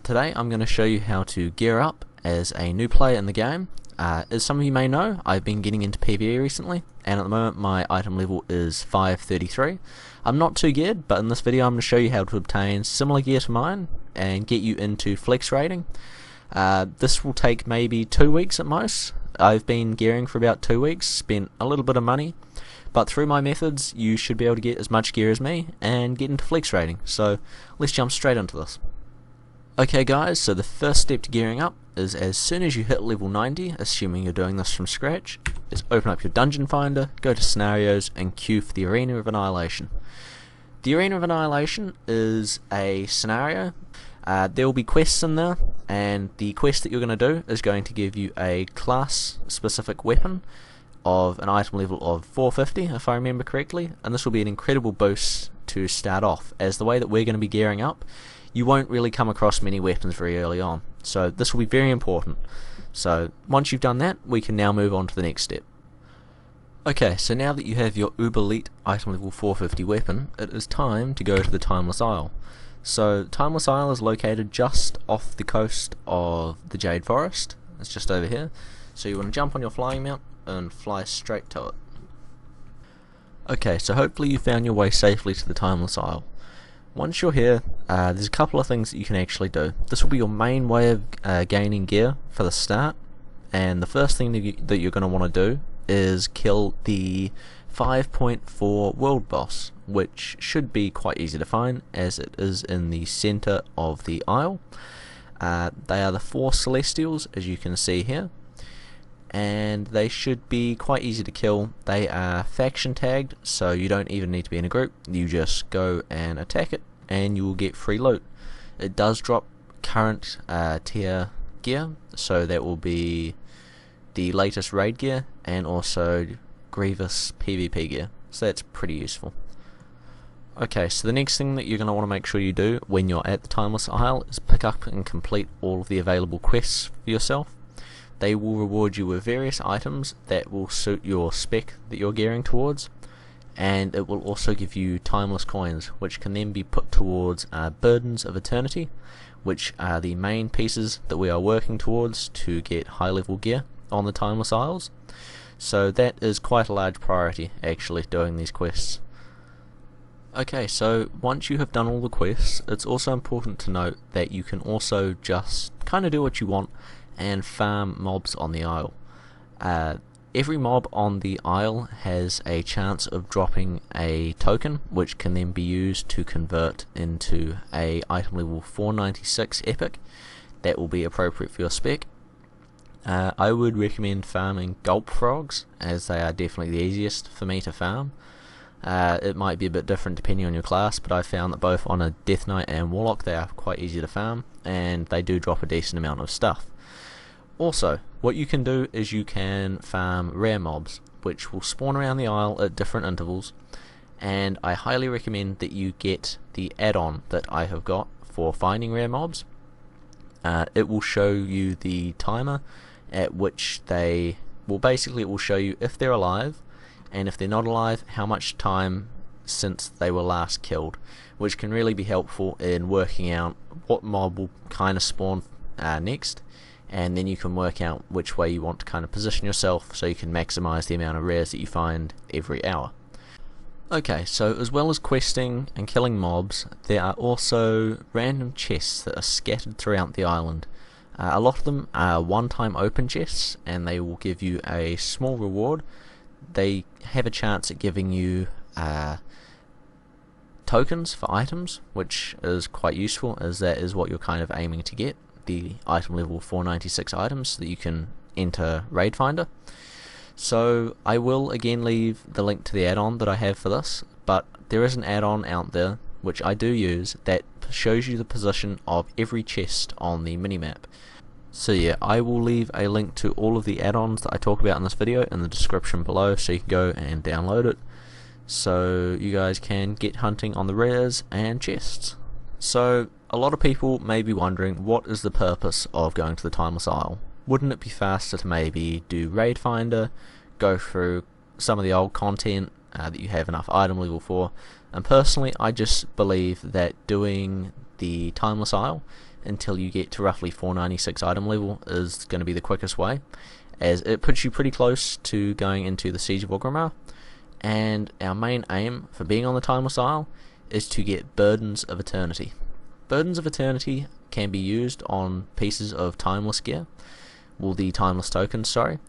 Today I'm going to show you how to gear up as a new player in the game. As some of you may know, I've been getting into PvE recently, and at the moment my item level is 533. I'm not too geared, but in this video I'm going to show you how to obtain similar gear to mine and get you into flex raiding. This will take maybe 2 weeks at most. I've been gearing for about 2 weeks, spent a little bit of money, but through my methods you should be able to get as much gear as me and get into flex raiding. So let's jump straight into this. Okay guys, so the first step to gearing up is as soon as you hit level 90, assuming you're doing this from scratch, is open up your dungeon finder, go to scenarios and queue for the Arena of Annihilation. The Arena of Annihilation is a scenario. There will be quests in there, and the quest that you're going to do is going to give you a class specific weapon of an item level of 450 if I remember correctly, and this will be an incredible boost to start off, as the way that we're going to be gearing up, you won't really come across many weapons very early on, so this will be very important. So once you've done that, we can now move on to the next step. Okay, so now that you have your uber elite item level 450 weapon, it is time to go to the Timeless Isle. So Timeless Isle is located just off the coast of the Jade Forest. It's just over here, so you want to jump on your flying mount and fly straight to it. Okay, so hopefully you found your way safely to the Timeless Isle. Once you're here, there's a couple of things that you can actually do. This will be your main way of gaining gear for the start, and the first thing that you're going to want to do is kill the 5.4 world boss, which should be quite easy to find as it is in the center of the isle. They are the 4 Celestials, as you can see here, and they should be quite easy to kill. They are faction tagged, so you don't even need to be in a group. You just go and attack it and you will get free loot. It does drop current tier gear, so that will be the latest raid gear and also Grievous PvP gear, so that's pretty useful. Okay, so the next thing that you're going to want to make sure you do when you're at the Timeless Isle is pick up and complete all of the available quests for yourself. They will reward you with various items that will suit your spec that you're gearing towards, and it will also give you timeless coins, which can then be put towards Burdens of Eternity, which are the main pieces that we are working towards to get high level gear on the Timeless Isles. So that is quite a large priority, actually, doing these quests. Okay, so once you have done all the quests, it's also important to note that you can also just kind of do what you want and farm mobs on the isle. Every mob on the isle has a chance of dropping a token, which can then be used to convert into a item level 496 epic that will be appropriate for your spec. I would recommend farming gulp frogs, as they are definitely the easiest for me to farm. It might be a bit different depending on your class, but I found that both on a Death Knight and Warlock they are quite easy to farm, and they do drop a decent amount of stuff. Also, what you can do is you can farm rare mobs, which will spawn around the isle at different intervals, and I highly recommend that you get the add-on that I have got for finding rare mobs. It will show you the timer at which it will show you if they're alive, and if they're not alive, how much time since they were last killed, which can really be helpful in working out what mob will kind of spawn next, and then you can work out which way you want to kind of position yourself so you can maximize the amount of rares that you find every hour. Okay, so as well as questing and killing mobs, there are also random chests that are scattered throughout the island. A lot of them are one-time open chests, and they will give you a small reward. They have a chance at giving you tokens for items, which is quite useful, as that is what you're kind of aiming to get, the item level 496 items, so that you can enter Raid Finder. So I will again leave the link to the add-on that I have for this, but there is an add-on out there which I do use that shows you the position of every chest on the minimap. So yeah, I will leave a link to all of the add-ons that I talk about in this video in the description below, so you can go and download it, so you guys can get hunting on the rares and chests. So a lot of people may be wondering, what is the purpose of going to the Timeless Isle? Wouldn't it be faster to maybe do Raid Finder, go through some of the old content that you have enough item level for? And personally, I just believe that doing the Timeless Isle until you get to roughly 496 item level is going to be the quickest way, as it puts you pretty close to going into the Siege of Orgrimmar. And our main aim for being on the Timeless Isle is to get Burdens of Eternity. Burdens of Eternity can be used on pieces of Timeless gear, well, the Timeless tokens, sorry,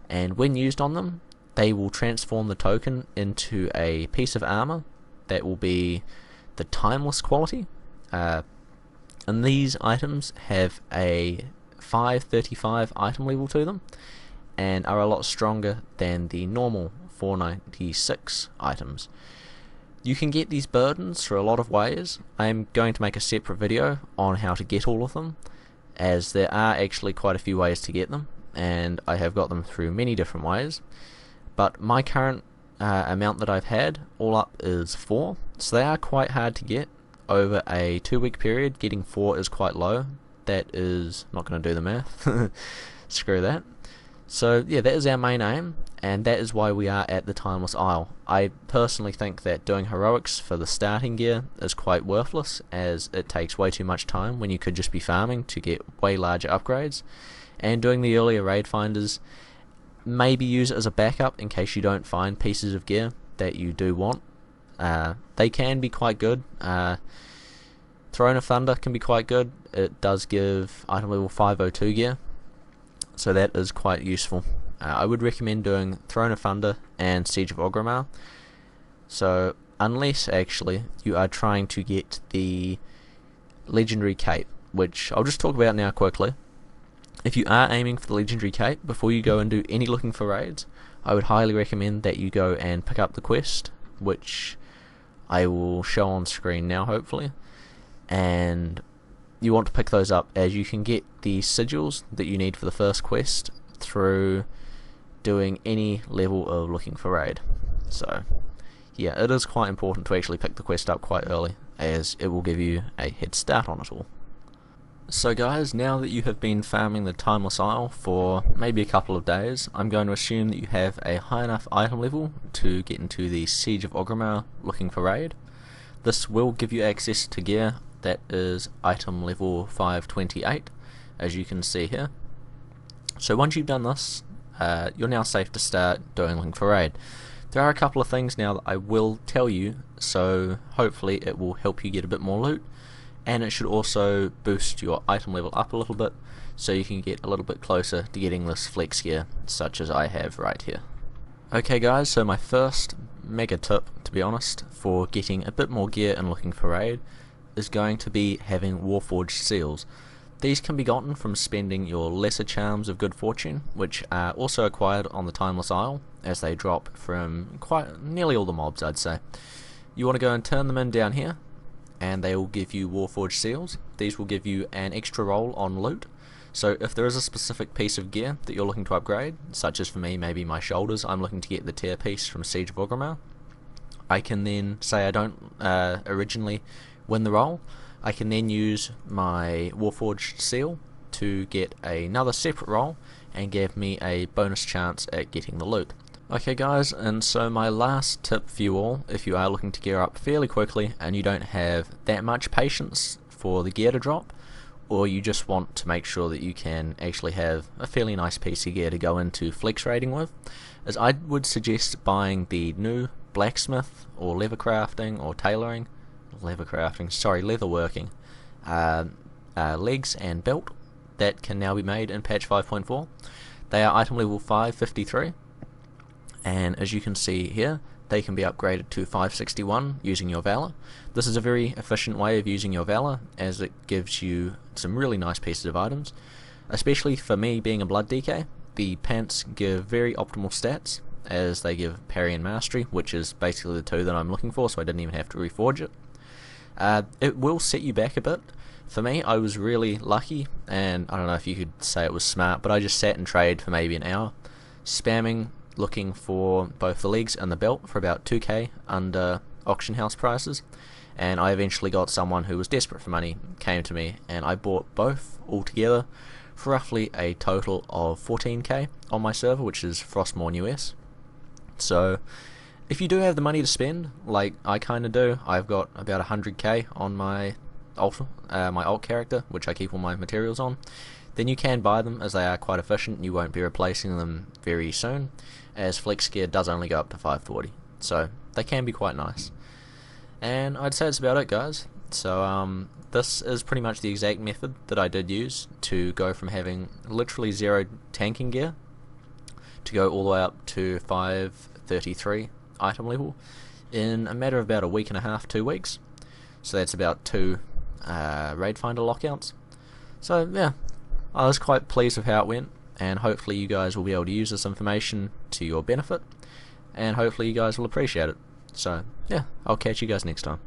and when used on them, they will transform the token into a piece of armor that will be the Timeless quality, and these items have a 535 item level to them, and are a lot stronger than the normal 496 items. You can get these burdens through a lot of ways. I'm going to make a separate video on how to get all of them, as there are actually quite a few ways to get them, and I have got them through many different ways. But my current amount that I've had all up is 4, so they are quite hard to get. Over a 2-week period, getting 4 is quite low. That is, not going to do the math, screw that. So yeah, that is our main aim, and that is why we are at the Timeless Isle. I personally think that doing heroics for the starting gear is quite worthless, as it takes way too much time when you could just be farming to get way larger upgrades, and doing the earlier raid finders, maybe use it as a backup in case you don't find pieces of gear that you do want. They can be quite good. Throne of Thunder can be quite good. It does give item level 502 gear, so that is quite useful. I would recommend doing Throne of Thunder and Siege of Orgrimmar. So unless actually you are trying to get the Legendary Cape, which I'll just talk about now quickly. If you are aiming for the Legendary Cape, before you go and do any looking for raids, I would highly recommend that you go and pick up the quest, which I will show on screen now hopefully. And you want to pick those up, as you can get the sigils that you need for the first quest through doing any level of looking for raid. So yeah, it is quite important to actually pick the quest up quite early, as it will give you a head start on it all. So guys, now that you have been farming the Timeless Isle for maybe a couple of days, I'm going to assume that you have a high enough item level to get into the Siege of Orgrimmar looking for raid. This will give you access to gear that is item level 528, as you can see here. So once you've done this, you're now safe to start doing looking for raid. There are a couple of things now that I will tell you, so hopefully it will help you get a bit more loot, and it should also boost your item level up a little bit, so you can get a little bit closer to getting this flex gear, such as I have right here. Okay guys, so my first mega tip, to be honest, for getting a bit more gear and looking for raid is going to be having Warforged seals. These can be gotten from spending your lesser charms of good fortune, which are also acquired on the Timeless Isle, as they drop from quite nearly all the mobs, I'd say. You want to go and turn them in down here, and they will give you Warforged seals. These will give you an extra roll on loot. So if there is a specific piece of gear that you're looking to upgrade, such as for me, maybe my shoulders, I'm looking to get the tier piece from Siege of Orgrimmar, I can then, say I don't originally win the roll, I can then use my Warforged seal to get another separate roll and give me a bonus chance at getting the loot. Okay guys, and so my last tip for you all, if you are looking to gear up fairly quickly and you don't have that much patience for the gear to drop, or you just want to make sure that you can actually have a fairly nice piece of gear to go into flex raiding with, is I would suggest buying the new blacksmith or leather crafting or tailoring, leatherworking legs and belt that can now be made in patch 5.4. They are item level 553, and as you can see here, they can be upgraded to 561 using your Valor. This is a very efficient way of using your Valor, as it gives you some really nice pieces of items. Especially for me being a Blood DK, the pants give very optimal stats, as they give parry and mastery, which is basically the two that I'm looking for, so I didn't even have to reforge it. It will set you back a bit. For me, I was really lucky, and I don't know if you could say it was smart, but I just sat and traded for maybe an hour, spamming looking for both the legs and the belt for about 2k under auction house prices, and I eventually got someone who was desperate for money, came to me, and I bought both all together for roughly a total of 14k on my server, which is Frostmourne US. So if you do have the money to spend, like I kinda do, I've got about 100k on my my alt character, which I keep all my materials on, then you can buy them, as they are quite efficient. You won't be replacing them very soon, as flex gear does only go up to 540, so they can be quite nice. And I'd say that's about it, guys. So this is pretty much the exact method that I did use to go from having literally 0 tanking gear to go all the way up to 533 item level in a matter of about a week and a half, 2 weeks. So that's about 2 raid finder lockouts. So yeah, I was quite pleased with how it went, and hopefully you guys will be able to use this information to your benefit, and hopefully you guys will appreciate it. So yeah, I'll catch you guys next time.